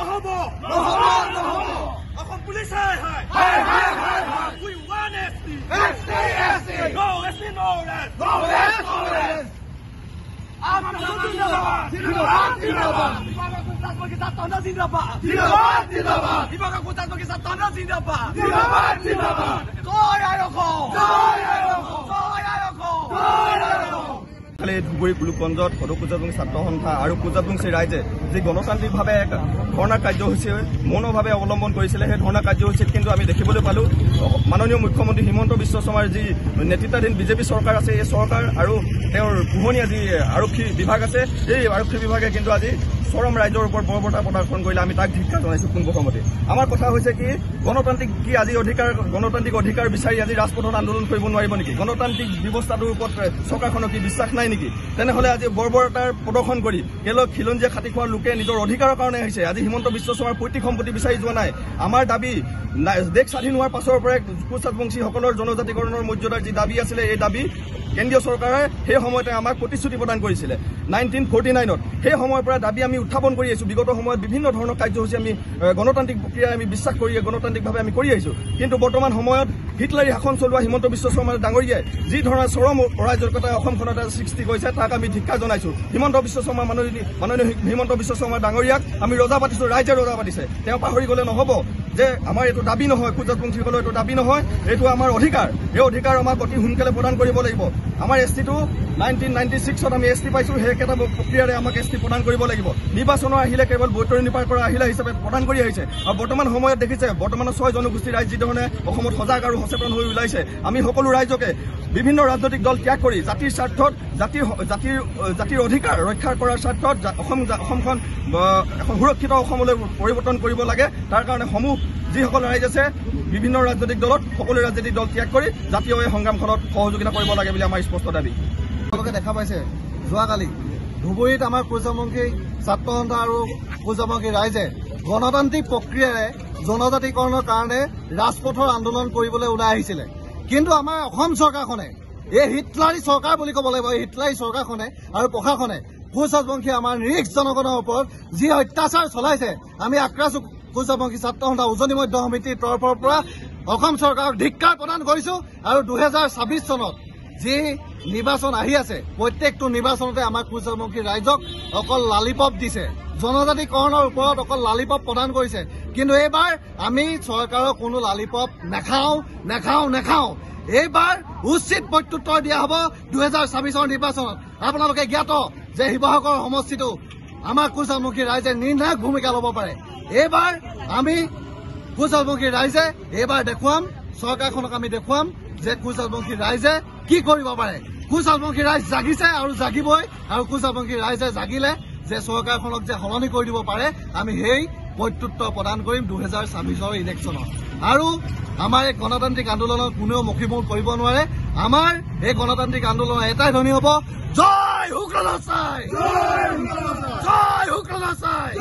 Assam police we want ST. No ST, no rest. Dhubri কুলুকঞ্জত সদৌ কুজাবংশী ছাত্ৰ সন্থা আৰু কুজাবংশী ৰাইজে যি গণতান্ত্ৰিকভাৱে এক ধৰ্ণা কাৰ্যসূচী মৌনভাৱে অৱলম্বন কৰিছিলে সেই ধৰ্ণা কাৰ্যসূচীত কিন্তু আমি দেখিবলৈ পালো মাননীয় মুখ্যমন্ত্ৰী হিমন্ত বিশ্ব শৰ্মাৰ যি নেতৃত্বাধীন বিজেপি চৰকাৰ আছে এই চৰকাৰ আৰু তেওঁৰ পোহনীয়া যি আৰক্ষী বিভাগ আছে এই আৰক্ষী বিভাগে কিন্তু আজি চৰম ৰাইজৰ ওপৰত বৰ্বৰতা প্ৰদৰ্শন কৰিলে আমি তাক ধিক্কাৰ জনাইছো পোনপ্ৰথমতে। আমাৰ কথা হৈছে কি গণতান্ত্ৰিক কি আজি গণতান্ত্ৰিক অধিকাৰ বিচাৰি আজি ৰাজপথত আন্দোলন কৰিব নোৱাৰিব নেকি? গণতান্ত্ৰিক ব্যৱস্থাটোৰ ওপৰত চৰকাৰখনৰ কি বিশ্বাস নাই নেকি? তেনেহলে আজি বৰ্বৰতাৰ প্ৰদৰ্শন কৰি কেৱল খিলঞ্জীয়া খাটি খোৱাৰ লোকে নিজৰ অধিকাৰৰ কাৰণে আহিছে। আজি হিমন্ত বিশ্ব শৰ্মাৰ পৈতৃক সম্পত্তি বিচাৰি যোৱা নাই। আমাৰ দাবী দেশ স্বাধীন হোৱাৰ পাছৰ পৰাই কোচ ৰাজবংশীসকলৰ জনজাতিকৰণৰ মৰ্যাদাৰ যি দাবী আছিলে এই দাবী কেন্দ্ৰীয় চৰকাৰে সেই সময়তে আমাক প্ৰতিশ্ৰুতি প্ৰদান কৰিছিলে 1949ত। সেই সময়ৰ পৰা দাবী আমি উত্থাপন কৰি আহিছো। বিগত সময়ত বিভিন্ন ধৰণৰ কাৰ্যসূচী আমি গণতান্ত্ৰিক প্ৰক্ৰিয়া আমি বিশ্বাস কৰি গণতান্ত্ৰিকভাৱে আমি কৰি আহিছো। কিন্তু বৰ্তমান সময়ত হিটলাৰী শাসন চলোৱা হিমন্ত বিশ্ব শৰ্মা ডাঙৰীয়াই যি ধৰণৰ চৰম অৰাজকতা অসমখনত সৃষ্টি কৰিছে তাক আমি ধিক্কাৰ জনাইছো। হিমন্ত বিশ্ব শৰ্মা মাননীয় হিমন্ত বিশ্ব শৰ্মা ডাঙৰীয়াক আমি ৰজা পাতিছো, ৰাইজে ৰজা পাতিছে। তেওঁ পাহৰি গ'লে নহ'ব যে আমাৰ এইটো দাবী নহয়, কোচ ৰাজবংশীসকলৰ এইটো দাবী নহয়, এইটো আমাৰ অধিকাৰ। এই অধিকাৰ আমাক অতি সোনকালে প্ৰদান কৰিব লাগিব। আমাৰ এছটিটো 1996ত আমি এছটি পাইছো, সেই একেটা প্ৰক্ৰিয়াৰে আমাক এছটি প্ৰদান কৰিব লাগিব। নিৰ্বাচনৰ আহিলে কেৱল বৈতৰণি পাৰ কৰা আহিলা হিচাপে প্ৰদান কৰি আহিছে। আৰু বৰ্তমান সময়ত দেখিছে বৰ্তমানৰ 6 জনগোষ্ঠীৰ ৰাইজ যিধৰণে অসমত সজাগ আৰু সচেতন হৈ ওলাইছে। আমি সকলো ৰাইজকে বিভিন্ন ৰাজনৈতিক দল ত্যাগ কৰি জাতিৰ স্বাৰ্থত জাতিৰ অধিকাৰ ৰক্ষা কৰাৰ স্বাৰ্থত অসমখন এখন সুৰক্ষিত অসমলৈ পৰিৱৰ্তন কৰিব লাগে। তাৰ কাৰণে যিসকল ৰাইজ আছে বিভিন্ন ৰাজনৈতিক দলত সকলো ৰাজনৈতিক দল ত্যাগ কৰি জাতীয় এই সংগ্ৰামখনত সহযোগিতা কৰিব লাগে বুলি আমাৰ স্পষ্ট দাবী। আপোনালোকে দেখা পাইছে যোৱাকালি ধুবুৰীত আমাৰ কোচ ৰাজবংশী ছাত্ৰ সন্থা আৰু কোচ ৰাজবংশী ৰাইজে গণতান্ত্ৰিক প্ৰক্ৰিয়াৰে জনজাতিকৰণৰ কাৰণে ৰাজপথৰ আন্দোলন কৰিবলৈ ওলাই আহিছিলে। কিন্তু আমাৰ অসম চৰকাৰখনে এই হিটলাৰী চৰকাৰ বুলি ক'ব লাগিব, এই হিটলাৰী চৰকাৰখনে আৰু প্ৰশাসনে কোচ ৰাজবংশী আমাৰ নিৰীহ জনগণৰ ওপৰত যি অত্যাচাৰ চলাইছে আমি আক্ৰাছ কোচ ৰাজবংশী ছাত্ৰ সন্থা উজনি মধ্য সমিতিৰ তৰফৰ পৰা অসম চৰকাৰক ধিক্কাৰ প্ৰদান কৰিছো। আৰু 2026 চনত যি নিৰ্বাচন আহি আছে প্ৰত্যেকটো নিৰ্বাচনতে আমাৰ কোচ ৰাজবংশী ৰাইজক অকল লালিপপ দিছে, জনজাতিকৰণৰ ওপৰত অকল লালিপপ প্ৰদান কৰিছে। কিন্তু এইবাৰ আমি চৰকাৰৰ কোনো লালিপপ নেখাওঁ। এইবাৰ উচিত প্ৰত্যুত্তৰ দিয়া হ'ব 2026ৰ নিৰ্বাচনত। আপোনালোকে জ্ঞাত যে শিৱসাগৰ সমষ্টিটো আমাৰ কোচ ৰাজবংশী ৰাইজে নিৰ্ণায়ক ভূমিকা ল'ব পাৰে। এইবাৰ আমি কোচ ৰাজবংশী ৰাইজে এইবাৰ দেখুৱাম, চৰকাৰখনক আমি দেখুৱাম যে কোচ ৰাজবংশী ৰাইজে কি কৰিব পাৰে। কোচ ৰাজবংশী ৰাইজ জাগিছে আৰু জাগিবই। আৰু কোচ ৰাজবংশী ৰাইজে জাগিলে যে চৰকাৰখনক যে সলনি কৰি দিব পাৰে আমি সেই প্ৰত্যুত্তৰ প্ৰদান কৰিম 2026ৰ ইলেকশ্যনত। আৰু আমাৰ এই গণতান্ত্ৰিক আন্দোলনত কোনেও মুখিমুখ কৰিব নোৱাৰে। আমাৰ এই গণতান্ত্ৰিক আন্দোলনৰ এটাই ধ্বনি হ'ব জয় শুক্ৰনাচাই, জয় শুক্ৰনাচাই।